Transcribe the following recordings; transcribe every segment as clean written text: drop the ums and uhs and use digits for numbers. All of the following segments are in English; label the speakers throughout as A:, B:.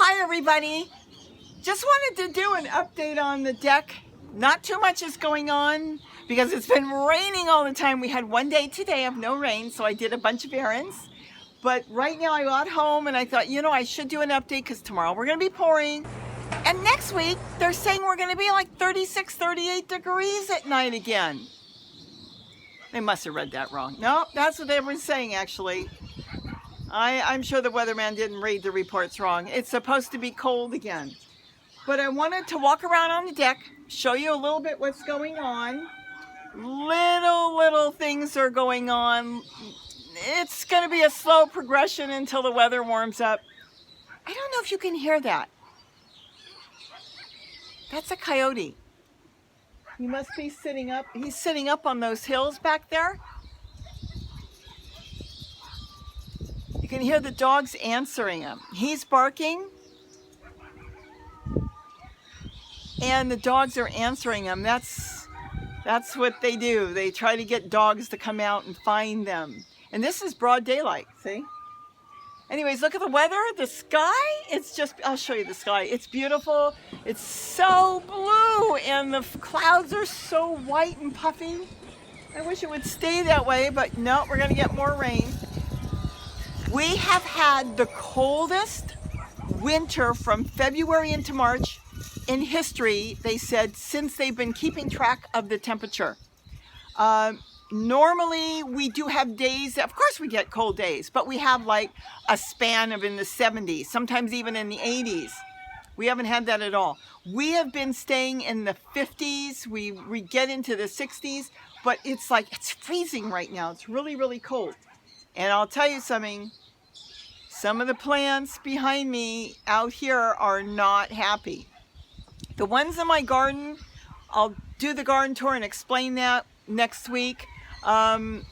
A: Hi everybody! Just wanted to do an update on the deck. Not too much is going on because it's been raining all the time. We had one day today of no rain, so I did a bunch of errands. But right now I got home and I thought, I should do an update because tomorrow we're going to be pouring. And next week, they're saying we're going to be like 36, 38 degrees at night again. They must have read that wrong. No, that's what they were saying actually. I'm sure the weatherman didn't read the reports wrong. It's supposed to be cold again. But I wanted to walk around on the deck, show you a little bit what's going on. Little things are going on. It's going to be a slow progression until the weather warms up. I don't know if you can hear that. That's a coyote. He must be sitting up. He's sitting up on those hills back there. You can hear the dogs answering him. He's barking. And the dogs are answering him. That's what they do. They try to get dogs to come out and find them. And this is broad daylight, see? Anyways, look at the weather. The sky, I'll show you the sky. It's beautiful. It's so blue and the clouds are so white and puffy. I wish it would stay that way, but no, we're gonna get more rain. We have had the coldest winter from February into March in history, they said, since they've been keeping track of the temperature. Normally we do have days, of course we get cold days, but we have like a span of in the 70s, sometimes even in the 80s. We haven't had that at all. We have been staying in the 50s, we get into the 60s, but it's freezing right now. It's really cold. And I'll tell you something, some of the plants behind me out here are not happy. The ones in my garden, I'll do the garden tour and explain that next week. Some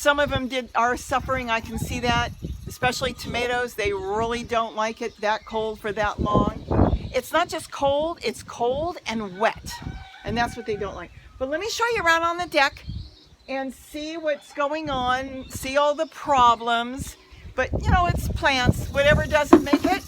A: of them are suffering, I can see that, especially tomatoes. They really don't like it that cold for that long. It's not just cold, it's cold and wet, and that's what they don't like. But let me show you around on the deck and see what's going on, see all the problems. But it's plants, whatever doesn't make it.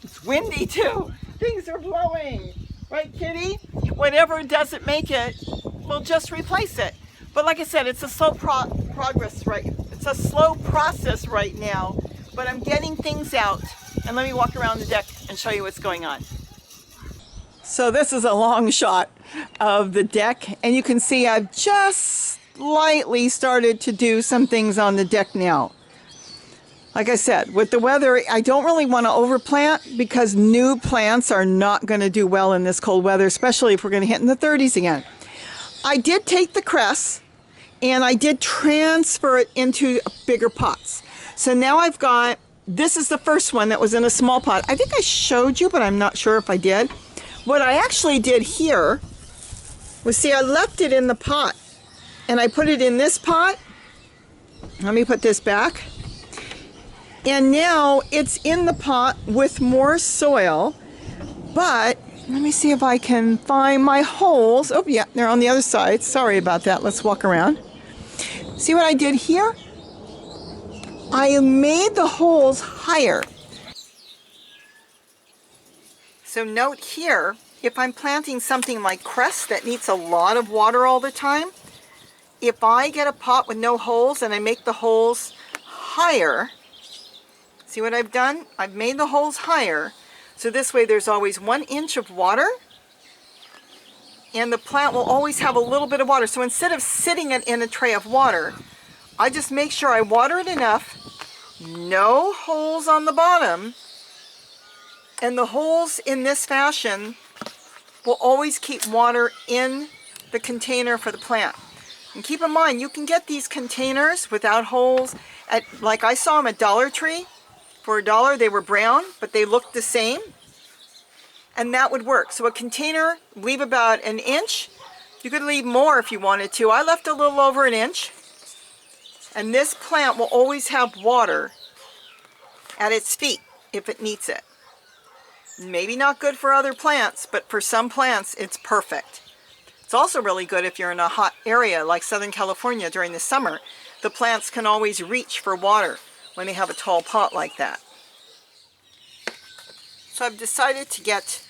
A: It's windy too, things are blowing. Right, Kitty? Whatever doesn't make it, we'll just replace it. But like I said, it's a slow It's a slow process right now, but I'm getting things out. And let me walk around the deck and show you what's going on. So this is a long shot of the deck, and you can see I've just slightly started to do some things on the deck now. Like I said, with the weather, I don't really want to overplant because new plants are not going to do well in this cold weather, especially if we're going to hit in the 30s again. I did take the cress and I did transfer it into bigger pots. So now I've got, this is the first one that was in a small pot. I think I showed you, but I'm not sure if I did. What I actually did here was, see, I left it in the pot and I put it in this pot. Let me put this back. And now it's in the pot with more soil, but let me see if I can find my holes. Oh yeah, they're on the other side. Sorry about that. Let's walk around. See what I did here? I made the holes higher. So note here, if I'm planting something like cress that needs a lot of water all the time, if I get a pot with no holes and I make the holes higher, see what I've done? I've made the holes higher, so this way there's always 1 inch of water, and the plant will always have a little bit of water. So instead of sitting it in a tray of water, I just make sure I water it enough, no holes on the bottom, and the holes in this fashion will always keep water in the container for the plant. And keep in mind, you can get these containers without holes at, like I saw them at Dollar Tree. For $1, they were brown, but they looked the same, and that would work. So a container, leave about 1 inch. You could leave more if you wanted to. I left a little over 1 inch, and this plant will always have water at its feet if it needs it. Maybe not good for other plants, but for some plants, it's perfect. It's also really good if you're in a hot area like Southern California during the summer. The plants can always reach for water when they have a tall pot like that. So I've decided to get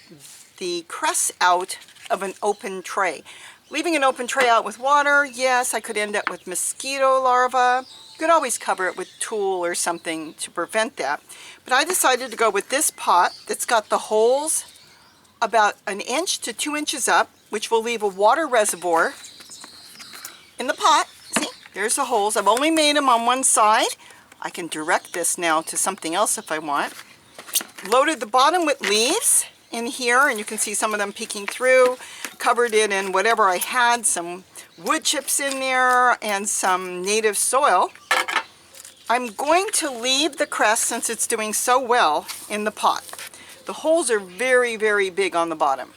A: the cress out of an open tray. Leaving an open tray out with water, yes, I could end up with mosquito larvae. You could always cover it with tulle or something to prevent that. But I decided to go with this pot that's got the holes about 1 inch to 2 inches up, which will leave a water reservoir in the pot. See, there's the holes. I've only made them on one side. I can direct this now to something else if I want. Loaded the bottom with leaves in here, and you can see some of them peeking through. Covered it in whatever I had, some wood chips in there and some native soil. I'm going to leave the cress, since it's doing so well, in the pot. The holes are very, very big on the bottom.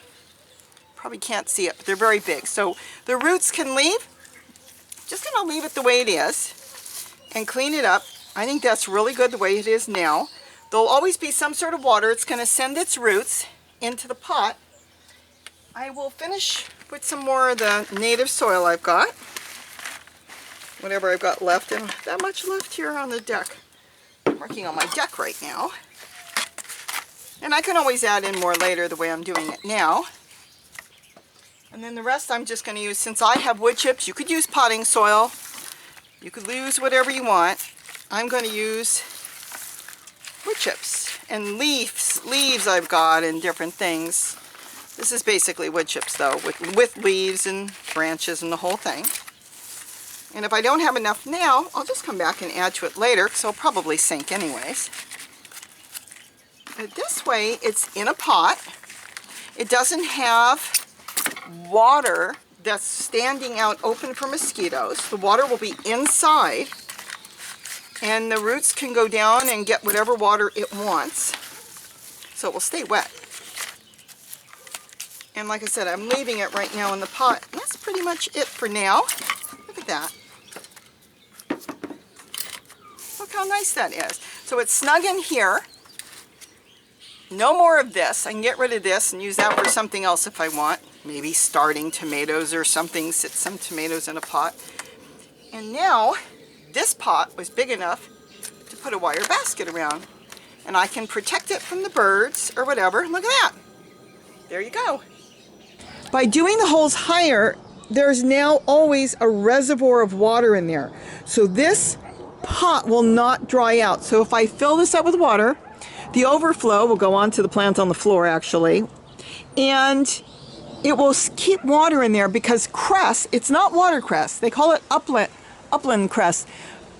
A: Probably can't see it, but they're very big. So the roots can leave. Just going to leave it the way it is and clean it up. I think that's really good the way it is now. There'll always be some sort of water. It's going to send its roots into the pot. I will finish with some more of the native soil I've got. Whatever I've got left, and that much left here on the deck. I'm working on my deck right now. And I can always add in more later the way I'm doing it now. And then the rest I'm just going to use, since I have wood chips, you could use potting soil. You could use whatever you want. I'm going to use wood chips and leaves I've got and different things. This is basically wood chips though, with leaves and branches and the whole thing. And if I don't have enough now, I'll just come back and add to it later, because it'll probably sink anyways. But this way, it's in a pot. It doesn't have water that's standing out open for mosquitoes. The water will be inside, and the roots can go down and get whatever water it wants. So it will stay wet. And like I said, I'm leaving it right now in the pot. That's pretty much it for now. Look at that. Look how nice that is. So it's snug in here. No more of this. I can get rid of this and use that for something else if I want. Maybe starting tomatoes or something. Sit some tomatoes in a pot. And now, this pot was big enough to put a wire basket around. And I can protect it from the birds or whatever. Look at that. There you go. By doing the holes higher, there's now always a reservoir of water in there. So this pot will not dry out. So if I fill this up with water, the overflow will go onto the plants on the floor actually. And it will keep water in there because cress, it's not watercress. They call it upland cress.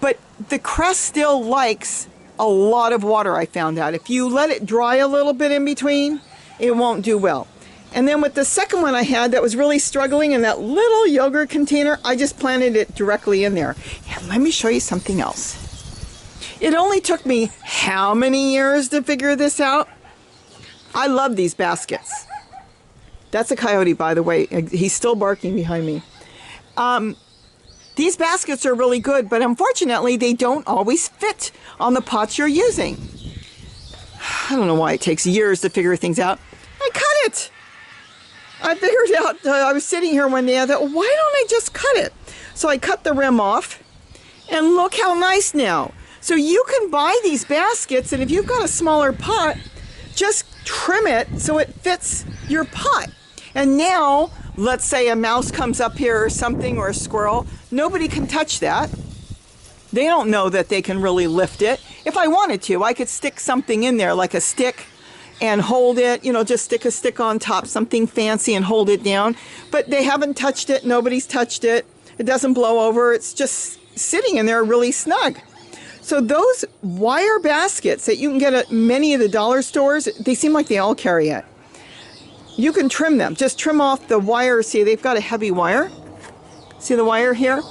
A: But the cress still likes a lot of water, I found out. If you let it dry a little bit in between, it won't do well. And then with the second one I had that was really struggling in that little yogurt container, I just planted it directly in there. And let me show you something else. It only took me how many years to figure this out? I love these baskets. That's a coyote, by the way. He's still barking behind me. These baskets are really good, but unfortunately they don't always fit on the pots you're using. I don't know why it takes years to figure things out. I cut it. I figured out, I was sitting here one day, I thought, why don't I just cut it? So I cut the rim off, and look how nice now. So you can buy these baskets, and if you've got a smaller pot, just trim it so it fits your pot. And now, let's say a mouse comes up here or something, or a squirrel, nobody can touch that. They don't know that they can really lift it. If I wanted to, I could stick something in there, like a stick, and hold it, you know, just stick a stick on top, something fancy, and hold it down. But they haven't touched it, nobody's touched it. It doesn't blow over, it's just sitting in there really snug. So those wire baskets that you can get at many of the dollar stores, they seem like they all carry it. You can trim them, just trim off the wire. See, they've got a heavy wire. See the wire here?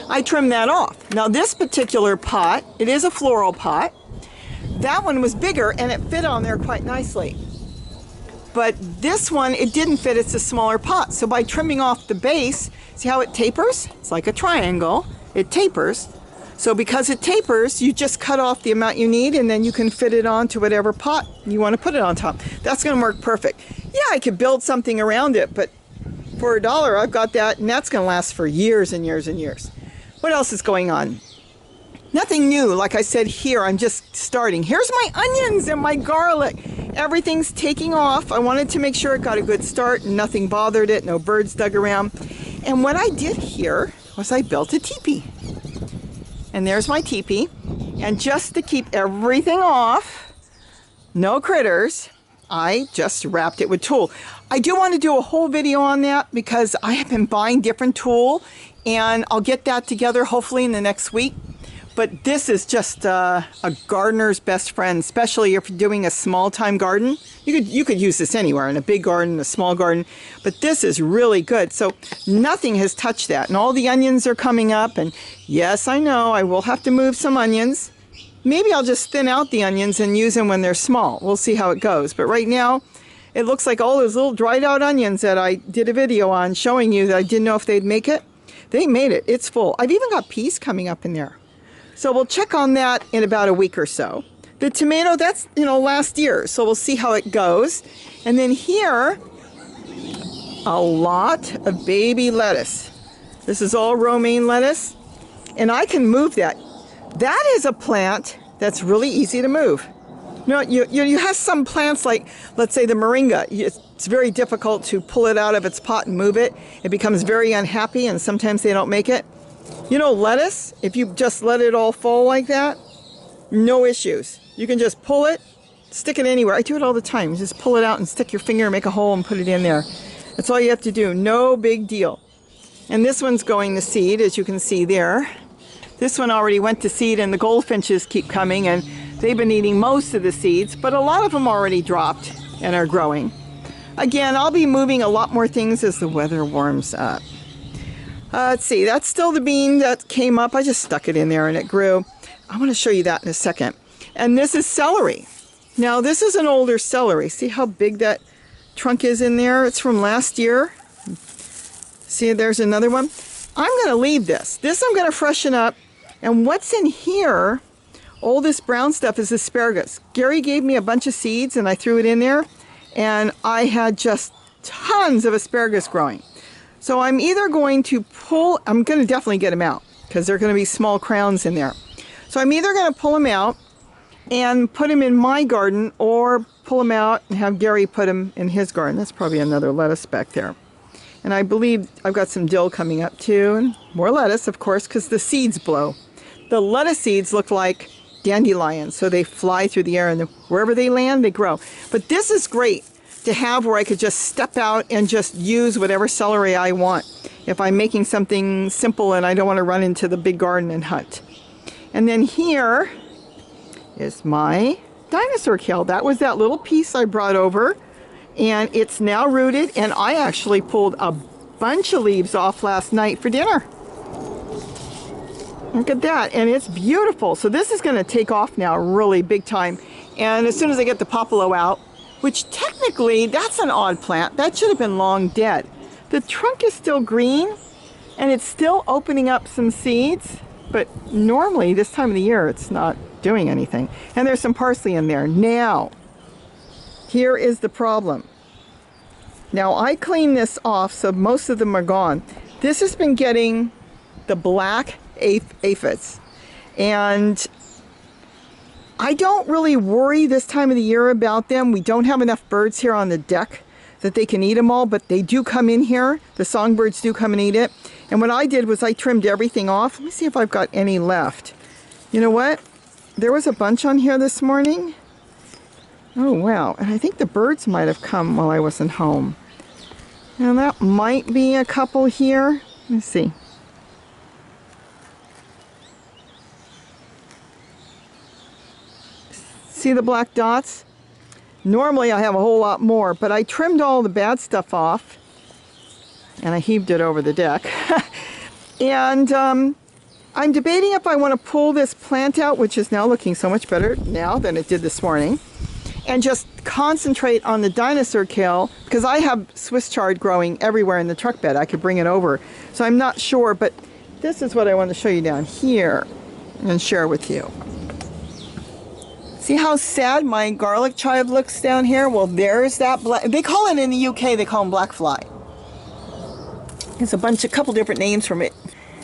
A: I trimmed that off. Now this particular pot, it is a floral pot. That one was bigger and it fit on there quite nicely. But this one, it didn't fit, it's a smaller pot. So by trimming off the base, see how it tapers? It's like a triangle, it tapers. So because it tapers, you just cut off the amount you need and then you can fit it onto whatever pot you want to put it on top. That's gonna work perfect. Yeah, I could build something around it, but for $1, I've got that, and that's gonna last for years and years and years. What else is going on? Nothing new. Like I said here, I'm just starting. Here's my onions and my garlic everything's taking off. I wanted to make sure it got a good start and nothing bothered it, no birds dug around. And what I did here was I built a teepee. And there's my teepee. And just to keep everything off, no critters, I just wrapped it with tulle. I do want to do a whole video on that because I have been buying different tulle, and I'll get that together hopefully in the next week. But this is just a gardener's best friend, especially if you're doing a small-time garden. You could use this anywhere, in a big garden, a small garden, but this is really good. So nothing has touched that, and all the onions are coming up, and yes, I know I will have to move some onions. Maybe I'll just thin out the onions and use them when they're small. We'll see how it goes. But right now, it looks like all those little dried out onions that I did a video on showing you that I didn't know if they'd make it. They made it. It's full. I've even got peas coming up in there. So we'll check on that in about a week or so. The tomato, that's, last year. So we'll see how it goes. And then here, a lot of baby lettuce. This is all romaine lettuce. And I can move that. That is a plant that's really easy to move. You have some plants like, let's say the moringa. It's very difficult to pull it out of its pot and move it. It becomes very unhappy and sometimes they don't make it. Lettuce, if you just let it all fall like that, no issues. You can just pull it, stick it anywhere. I do it all the time. You just pull it out and stick your finger and make a hole and put it in there. That's all you have to do. No big deal. And this one's going to seed, as you can see there. This one already went to seed, and the goldfinches keep coming, and they've been eating most of the seeds, but a lot of them already dropped and are growing. Again, I'll be moving a lot more things as the weather warms up. Let's see, that's still the bean that came up. I just stuck it in there and it grew. I want to show you that in a second. And this is celery. Now, this is an older celery. See how big that trunk is in there? It's from last year. See, there's another one. I'm going to leave this. This I'm going to freshen up. And what's in here, all this brown stuff, is asparagus. Gary gave me a bunch of seeds and I threw it in there. And I had just tons of asparagus growing. So I'm either going to I'm going to definitely get them out because they're going to be small crowns in there. So I'm either going to pull them out and put them in my garden, or pull them out and have Gary put them in his garden. That's probably another lettuce back there. And I believe I've got some dill coming up too, and more lettuce, of course, because the seeds blow. The lettuce seeds look like dandelions, so they fly through the air, and wherever they land, they grow. But this is great to have where I could just step out and just use whatever celery I want if I'm making something simple and I don't want to run into the big garden and hunt. And then here is my dinosaur kale. That was that little piece I brought over, and it's now rooted, and I actually pulled a bunch of leaves off last night for dinner. Look at that, and it's beautiful. So this is going to take off now really big time. And as soon as I get the popolo out, which technically, that's an odd plant. That should have been long dead. The trunk is still green, and it's still opening up some seeds, but normally this time of the year, it's not doing anything. And there's some parsley in there. Now, here is the problem. Now, I cleaned this off, so most of them are gone. This has been getting the black aphids, and I don't really worry this time of the year about them. We don't have enough birds here on the deck that they can eat them all, but they do come in here. The songbirds do come and eat it. And what I did was I trimmed everything off. Let me see if I've got any left. You know what? There was a bunch on here this morning. Oh, wow. And I think the birds might have come while I wasn't home. Now that might be a couple here. Let's see. See the black dots? Normally I have a whole lot more, but I trimmed all the bad stuff off and I heaved it over the deck. And I'm debating if I want to pull this plant out, which is now looking so much better now than it did this morning, and just concentrate on the dinosaur kale, because I have Swiss chard growing everywhere in the truck bed. I could bring it over. So I'm not sure, but this is what I want to show you down here and share with you. See how sad my garlic chive looks down here? Well, there's that black, they call it in the UK, they call them black fly. There's a couple different names from it.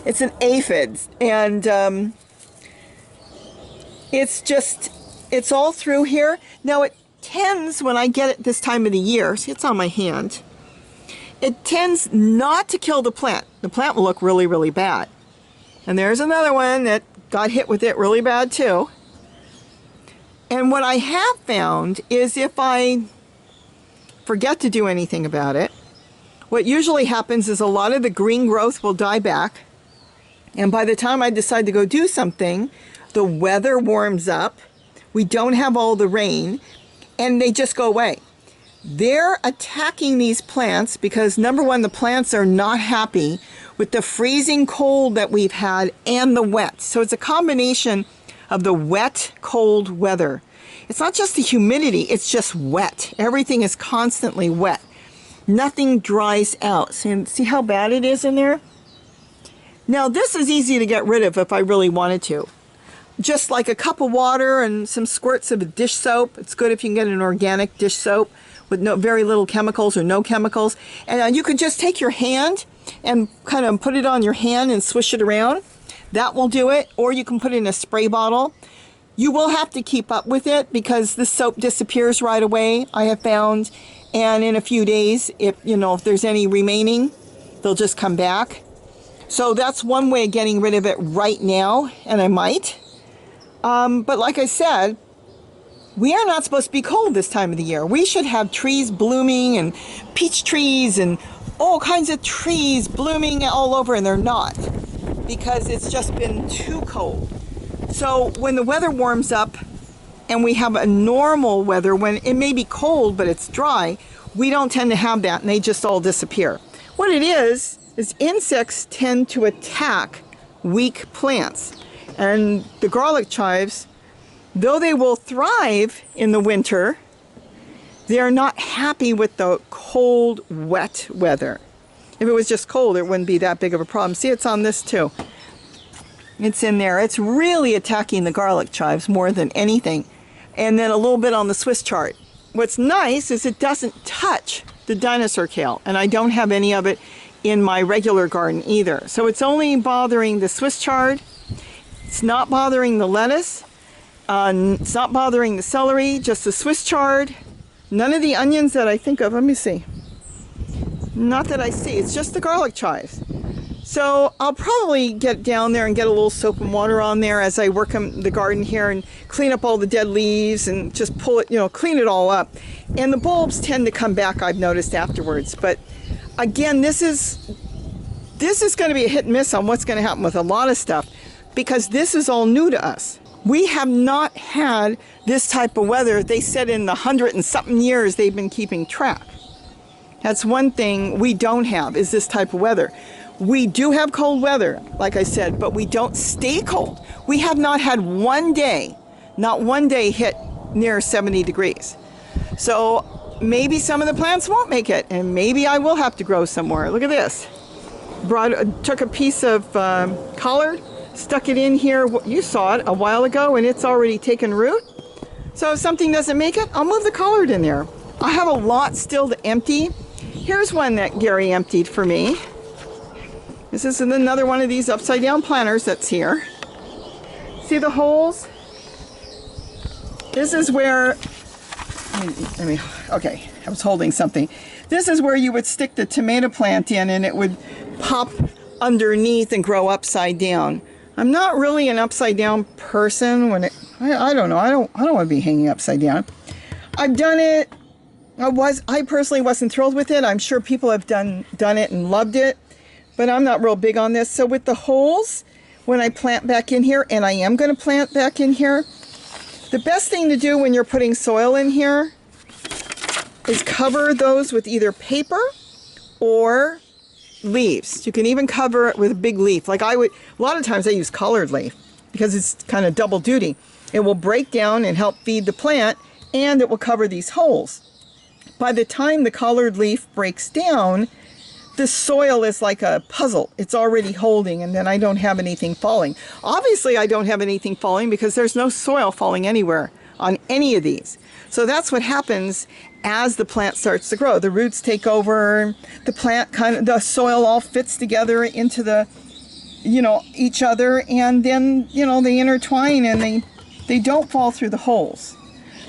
A: It's an aphid, and it's all through here. Now, tends, when I get it this time of the year, see it's on my hand, it tends not to kill the plant. The plant will look really, really bad. And there's another one that got hit with it really bad too. And what I have found is if I forget to do anything about it, what usually happens is a lot of the green growth will die back. And by the time I decide to go do something, the weather warms up, we don't have all the rain, and they just go away. They're attacking these plants because, number one, the plants are not happy with the freezing cold that we've had and the wet. So it's a combination of the wet, cold weather. It's not just the humidity, it's just wet. Everything is constantly wet. Nothing dries out. See how bad it is in there? Now this is easy to get rid of if I really wanted to. Just like a cup of water and some squirts of a dish soap. It's good if you can get an organic dish soap with very little chemicals or no chemicals. And you could just take your hand and kind of put it on your hand and swish it around. That will do it. Or you can put it in a spray bottle. You will have to keep up with it because the soap disappears right away, I have found. And in a few days, if there's any remaining, they'll just come back. So that's one way of getting rid of it right now, and I might. But like I said, we are not supposed to be cold this time of the year. We should have trees blooming and peach trees and all kinds of trees blooming all over, and they're not because it's just been too cold. So when the weather warms up and we have a normal weather, when it may be cold but it's dry, we don't tend to have that, and they just all disappear. What it is insects tend to attack weak plants. And the garlic chives, though they will thrive in the winter, they are not happy with the cold, wet weather. If it was just cold, it wouldn't be that big of a problem. See, it's on this too. It's in there. It's really attacking the garlic chives more than anything. And then a little bit on the Swiss chard. What's nice is it doesn't touch the dinosaur kale, and I don't have any of it in my regular garden either. So it's only bothering the Swiss chard. It's not bothering the lettuce. It's not bothering the celery, just the Swiss chard. None of the onions that I think of. Let me see. Not that I see. It's just the garlic chives. So I'll probably get down there and get a little soap and water on there as I work in the garden here and clean up all the dead leaves and just pull it, clean it all up. And the bulbs tend to come back, I've noticed afterwards. But again, this is going to be a hit and miss on what's going to happen with a lot of stuff because this is all new to us. We have not had this type of weather. They said in the 100 and something years they've been keeping track. That's one thing we don't have, is this type of weather. We do have cold weather, like I said, but we don't stay cold. We have not had not one day hit near 70 degrees. So maybe some of the plants won't make it, and maybe I will have to grow some more. Look at this. Took a piece of collard, stuck it in here. You saw it a while ago, and it's already taken root. So if something doesn't make it, I'll move the collard in there. I have a lot still to empty. Here's one that Gary emptied for me. This is another one of these upside down planters that's here. See the holes? This is where, okay, I was holding something. This is where you would stick the tomato plant in and it would pop underneath and grow upside down. I'm not really an upside down person I don't know, I don't want to be hanging upside down. I've done it. I personally wasn't thrilled with it. I'm sure people have done it and loved it, but I'm not real big on this. So with the holes, when I plant back in here, and I am going to plant back in here, the best thing to do when you're putting soil in here is cover those with either paper or leaves. You can even cover it with a big leaf. Like a lot of times I use colored leaf because it's kind of double duty. It will break down and help feed the plant, and it will cover these holes. By the time the colored leaf breaks down, the soil is like a puzzle. It's already holding, and then I don't have anything falling. Obviously, I don't have anything falling because there's no soil falling anywhere on any of these. So that's what happens as the plant starts to grow. The roots take over, the plant the soil all fits together into the, each other, and then, they intertwine and they don't fall through the holes.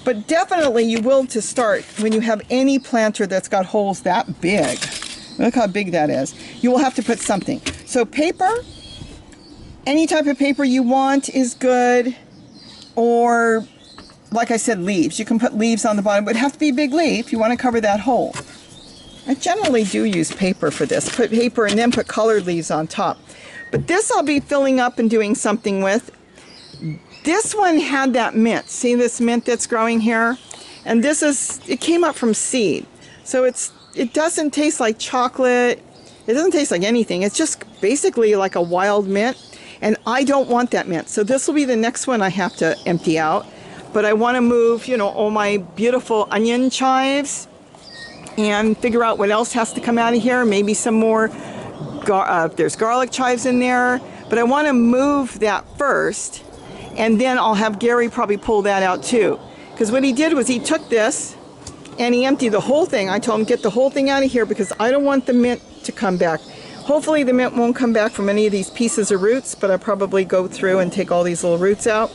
A: But definitely you will to start when you have any planter that's got holes that big. Look how big that is. You will have to put something. So paper, any type of paper you want is good, or like I said, leaves. You can put leaves on the bottom, but it has to be a big leaf. You want to cover that hole. I generally do use paper for this. Put paper and then put colored leaves on top. But this I'll be filling up and doing something with. This one had that mint. See this mint that's growing here? And this is, it came up from seed. So it doesn't taste like chocolate. It doesn't taste like anything. It's just basically like a wild mint. And I don't want that mint. So this will be the next one I have to empty out. But I want to move, you know, all my beautiful onion chives and figure out what else has to come out of here. Maybe some more, there's garlic chives in there. But I want to move that first. And then I'll have Gary probably pull that out too. Because what he did was he took this and he emptied the whole thing. I told him get the whole thing out of here because I don't want the mint to come back. Hopefully the mint won't come back from any of these pieces of roots, but I'll probably go through and take all these little roots out.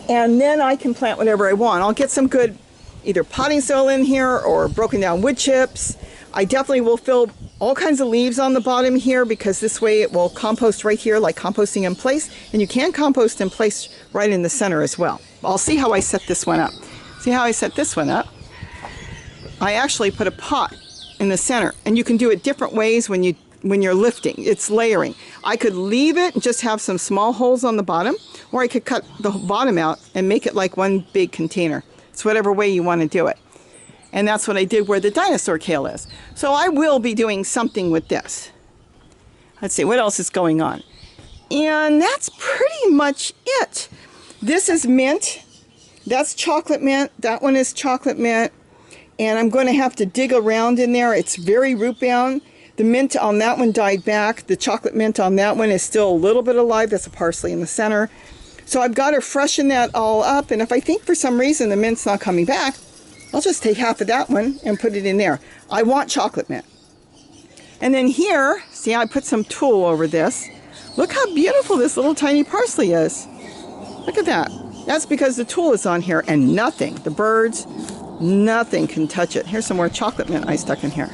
A: And then I can plant whatever I want. I'll get some good either potting soil in here or broken down wood chips. I definitely will fill all kinds of leaves on the bottom here because this way it will compost right here like composting in place. And you can compost in place right in the center as well. I'll see how I set this one up. See how I set this one up? I actually put a pot in the center, and you can do it different ways when you're lifting. It's layering. I could leave it and just have some small holes on the bottom, or I could cut the bottom out and make it like one big container. It's whatever way you want to do it. And that's what I did where the dinosaur kale is. So I will be doing something with this. Let's see, what else is going on? And that's pretty much it. This is mint. That's chocolate mint. That one is chocolate mint. And I'm going to have to dig around in there. It's very root bound. The mint on that one died back. The chocolate mint on that one is still a little bit alive. That's a parsley in the center. So I've got to freshen that all up. And if I think for some reason the mint's not coming back, I'll just take half of that one and put it in there. I want chocolate mint. And then here, see, I put some tulle over this. Look how beautiful this little tiny parsley is. Look at that. That's because the tulle is on here and nothing, the birds, nothing can touch it. Here's some more chocolate mint I stuck in here.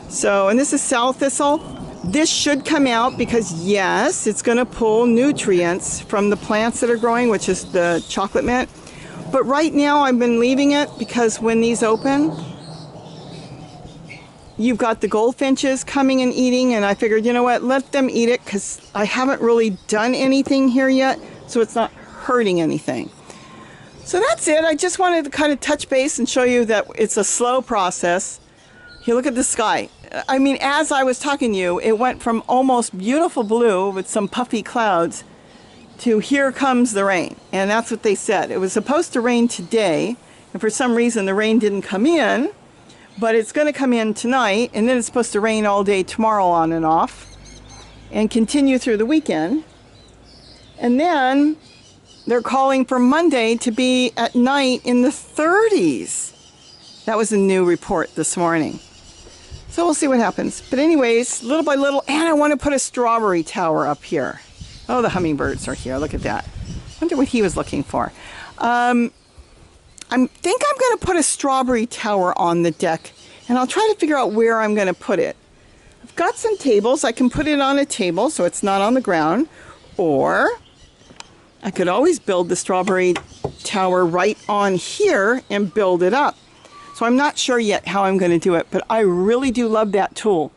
A: So, and this is sow thistle. This should come out because yes, it's going to pull nutrients from the plants that are growing, which is the chocolate mint. But right now I've been leaving it because when these open, you've got the goldfinches coming and eating, and I figured, you know what, let them eat it because I haven't really done anything here yet, so it's not hurting anything. So that's it. I just wanted to kind of touch base and show you that it's a slow process. Here, look at the sky. I mean, as I was talking to you, it went from almost beautiful blue with some puffy clouds to here comes the rain. And that's what they said. It was supposed to rain today, and for some reason the rain didn't come in, but it's going to come in tonight, and then it's supposed to rain all day tomorrow on and off, and continue through the weekend. And then they're calling for Monday to be at night in the 30s. That was a new report this morning. So we'll see what happens. But anyways, little by little, and I want to put a strawberry tower up here. Oh, the hummingbirds are here. Look at that. I wonder what he was looking for. I think I'm going to put a strawberry tower on the deck, and I'll try to figure out where I'm going to put it. I've got some tables. I can put it on a table so it's not on the ground, or I could always build the strawberry tower right on here and build it up. So I'm not sure yet how I'm going to do it, but I really do love that tool.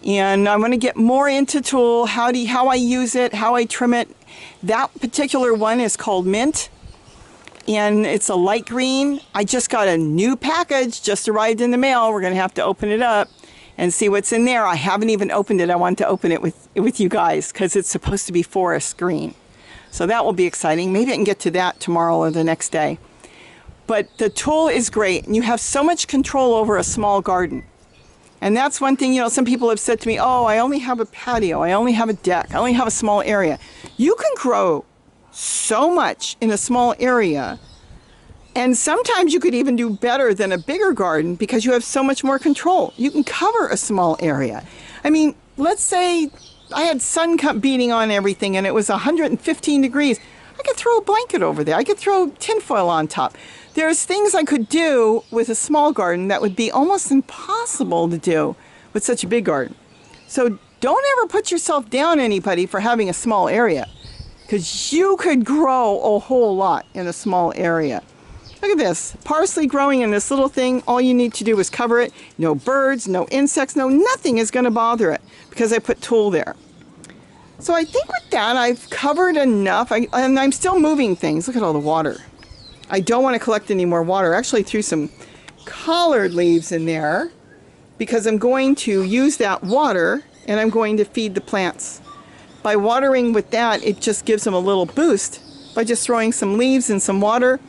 A: And I'm going to get more into tulle, how I use it, how I trim it. That particular one is called Mint, and it's a light green. I just got a new package, just arrived in the mail. We're going to have to open it up and see what's in there. I haven't even opened it. I want to open it with you guys because it's supposed to be forest green. So that will be exciting. Maybe I can get to that tomorrow or the next day. But the tulle is great, and you have so much control over a small garden. And that's one thing, you know, some people have said to me, oh, I only have a patio, I only have a deck, I only have a small area. You can grow so much in a small area, and sometimes you could even do better than a bigger garden because you have so much more control. You can cover a small area. I mean, let's say I had sun beating on everything and it was 115 degrees. I could throw a blanket over there. I could throw tinfoil on top. There's things I could do with a small garden that would be almost impossible to do with such a big garden. So don't ever put yourself down, anybody, for having a small area, because you could grow a whole lot in a small area. Look at this, parsley growing in this little thing. All you need to do is cover it. No birds, no insects, no nothing is going to bother it because I put tulle there. So I think with that I've covered enough, and I'm still moving things. Look at all the water. I don't want to collect any more water. I actually threw some collard leaves in there because I'm going to use that water and I'm going to feed the plants. By watering with that, it just gives them a little boost by just throwing some leaves and some water,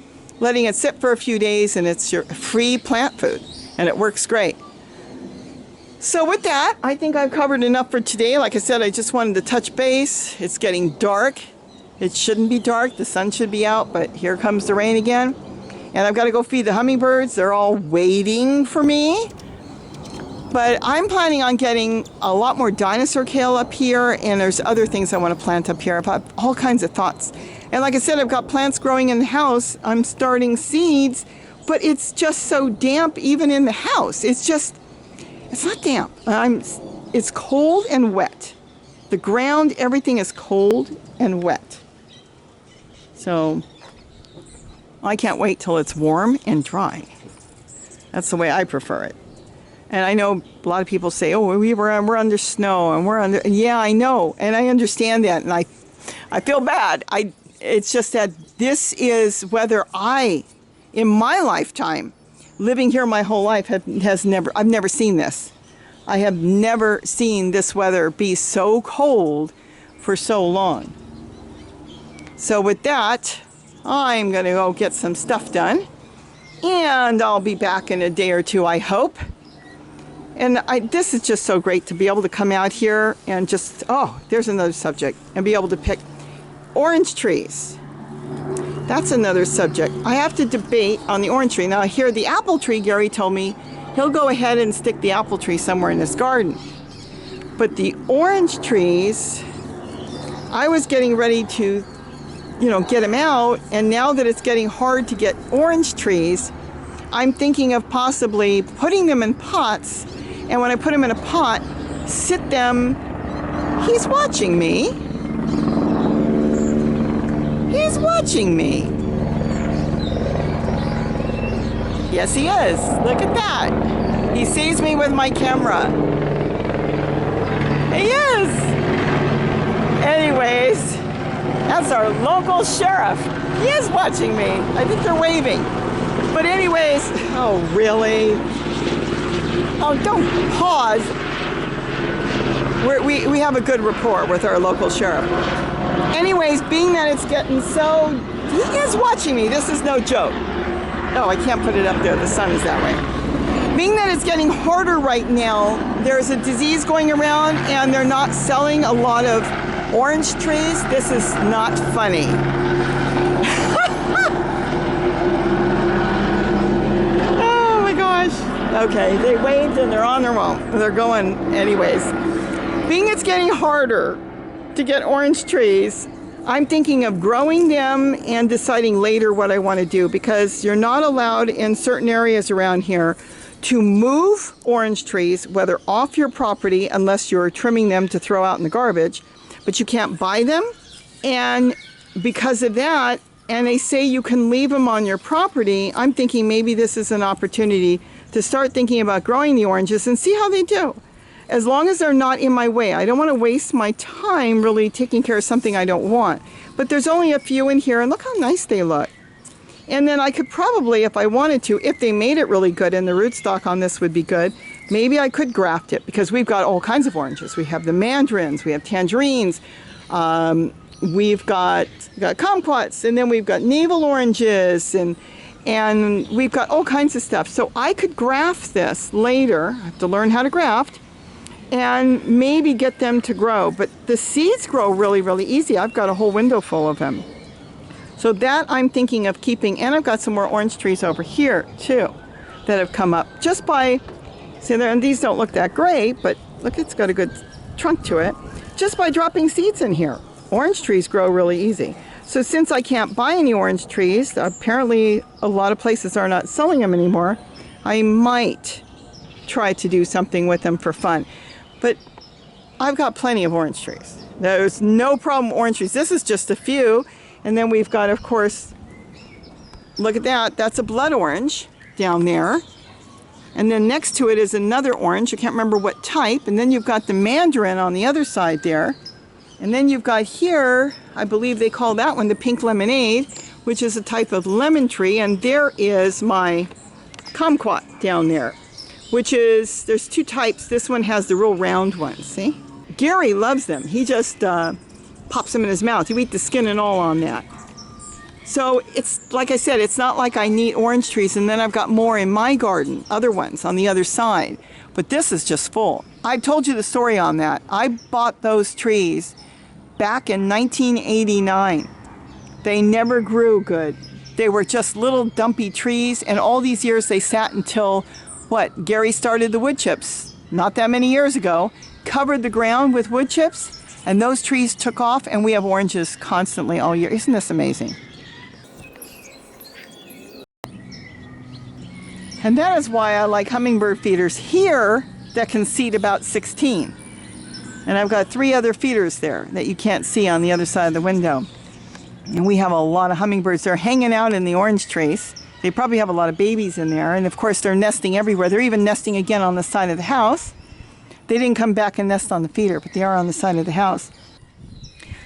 A: letting it sit for a few days, and it's your free plant food, and it works great. So with that, I think I've covered enough for today. Like I said, I just wanted to touch base. It's getting dark. It shouldn't be dark. The sun should be out, but here comes the rain again. And I've got to go feed the hummingbirds. They're all waiting for me. But I'm planning on getting a lot more dinosaur kale up here, and there's other things I want to plant up here. I've got all kinds of thoughts. And like I said, I've got plants growing in the house. I'm starting seeds, but it's just so damp even in the house. It's not damp. It's cold and wet. The ground, everything is cold and wet. So I can't wait till it's warm and dry. That's the way I prefer it. And I know a lot of people say, oh, we're under snow and we're under, yeah, I know. And I understand that. And I feel bad. It's just that this is weather in my lifetime, living here my whole life, I've never seen this. I have never seen this weather be so cold for so long. So with that, I'm going to go get some stuff done. And I'll be back in a day or two, I hope. And this is just so great to be able to come out here and just, oh, there's another subject, and be able to pick orange trees. That's another subject. I have to debate on the orange tree. Now here, the apple tree, Gary told me he'll go ahead and stick the apple tree somewhere in his garden. But the orange trees, I was getting ready to, get them out. And now that it's getting hard to get orange trees, I'm thinking of possibly putting them in pots. And when I put them in a pot, sit them. He's watching me. He's watching me. Yes, he is. Look at that. He sees me with my camera. He is. Anyways, that's our local sheriff. He is watching me. I think they're waving. But anyways, oh, really? Oh, don't pause. We have a good rapport with our local sheriff. Anyways, being that it's getting so, he is watching me. This is no joke. Oh, I can't put it up there. The sun is that way. Being that it's getting harder right now, there's a disease going around and they're not selling a lot of orange trees. This is not funny. Oh my gosh. Okay, they waved and they're on their own. They're going anyways. Being it's getting harder to get orange trees, I'm thinking of growing them and deciding later what I want to do, because you're not allowed in certain areas around here to move orange trees, whether off your property, unless you're trimming them to throw out in the garbage, but you can't buy them. And because of that, and they say you can leave them on your property, I'm thinking maybe this is an opportunity to start thinking about growing the oranges and see how they do. As long as they're not in my way. I don't want to waste my time really taking care of something I don't want. But there's only a few in here, and look how nice they look. And then I could probably, if I wanted to, if they made it really good and the rootstock on this would be good, maybe I could graft it, because we've got all kinds of oranges. We have the mandarins, we have tangerines, we've got kumquats, and then we've got navel oranges, and we've got all kinds of stuff. So I could graft this later. I have to learn how to graft. And maybe get them to grow. But the seeds grow really, really easy. I've got a whole window full of them. So that I'm thinking of keeping. And I've got some more orange trees over here, too, that have come up. Just by, see there, and these don't look that great, but look, it's got a good trunk to it. Just by dropping seeds in here. Orange trees grow really easy. So since I can't buy any orange trees, apparently a lot of places are not selling them anymore, I might try to do something with them for fun. But I've got plenty of orange trees. There's no problem with orange trees. This is just a few. And then we've got, of course, look at that. That's a blood orange down there. And then next to it is another orange. I can't remember what type. And then you've got the mandarin on the other side there. And then you've got here, I believe they call that one the pink lemonade, which is a type of lemon tree. And there is my kumquat down there, which is, there's two types. This one has the real round ones, see? Gary loves them. He just pops them in his mouth. You eat the skin and all on that. So it's, like I said, it's not like I need orange trees and then I've got more in my garden, other ones on the other side. But this is just full. I told you the story on that. I bought those trees back in 1989. They never grew good. They were just little dumpy trees, and all these years they sat until, what, Gary started the wood chips not that many years ago, covered the ground with wood chips, and those trees took off, and we have oranges constantly all year. Isn't this amazing? And that is why I like hummingbird feeders here that can seat about 16. And I've got 3 other feeders there that you can't see on the other side of the window. And we have a lot of hummingbirds. They're hanging out in the orange trees. They probably have a lot of babies in there. And of course, they're nesting everywhere. They're even nesting again on the side of the house. They didn't come back and nest on the feeder, but they are on the side of the house.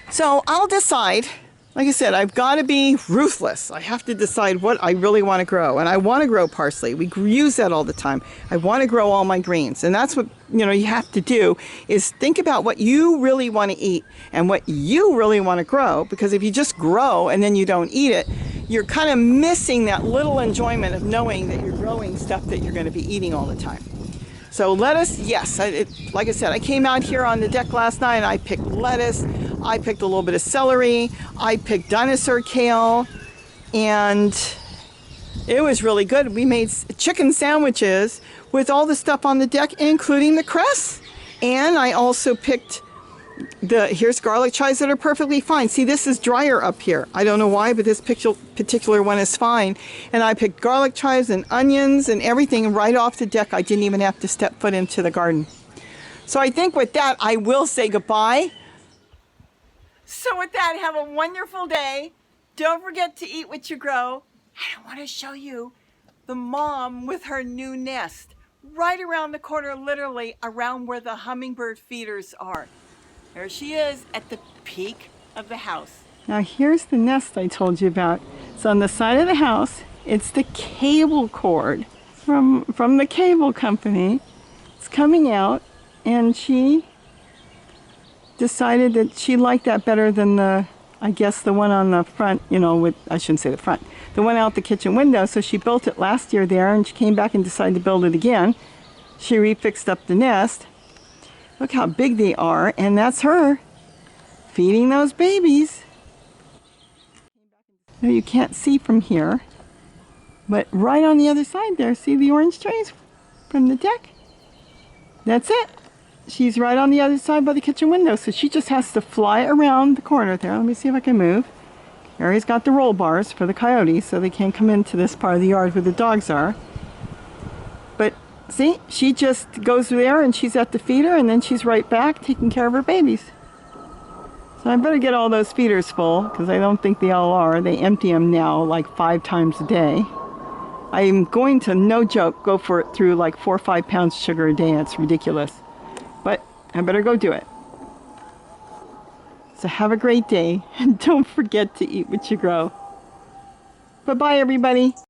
A: So I'll decide. Like I said, I've got to be ruthless. I have to decide what I really want to grow. And I want to grow parsley. We use that all the time. I want to grow all my greens. And that's what, you have to do, is think about what you really want to eat and what you really want to grow. Because if you just grow and then you don't eat it, you're kind of missing that little enjoyment of knowing that you're growing stuff that you're going to be eating all the time. So lettuce, yes, like I said, I came out here on the deck last night and I picked lettuce, I picked a little bit of celery, I picked dinosaur kale, and it was really good. We made chicken sandwiches with all the stuff on the deck, including the cress. And I also picked here's garlic chives that are perfectly fine. See, this is drier up here. I don't know why, but this particular one is fine. And I picked garlic chives and onions and everything right off the deck. I didn't even have to step foot into the garden. So I think with that, I will say goodbye. So with that, have a wonderful day. Don't forget to eat what you grow. And I want to show you the mom with her new nest right around the corner, literally around where the hummingbird feeders are. There she is at the peak of the house. Now here's the nest I told you about. It's on the side of the house. It's the cable cord from the cable company. It's coming out, and she decided that she liked that better than I guess the one on the front, I shouldn't say the front, the one out the kitchen window. So she built it last year there, and she came back and decided to build it again. She refixed up the nest. Look how big they are, and that's her feeding those babies. Now you can't see from here, but right on the other side there, see the orange trays from the deck? That's it. She's right on the other side by the kitchen window, so she just has to fly around the corner there. Let me see if I can move. Harry's got the roll bars for the coyotes, so they can't come into this part of the yard where the dogs are. But see, she just goes there and she's at the feeder, and then she's right back taking care of her babies. So I better get all those feeders full, because I don't think they all are. They empty them now like 5 times a day. I'm going to, no joke, go for it through like 4 or 5 pounds of sugar a day. It's ridiculous. But I better go do it. So have a great day, and don't forget to eat what you grow. Bye-bye, everybody.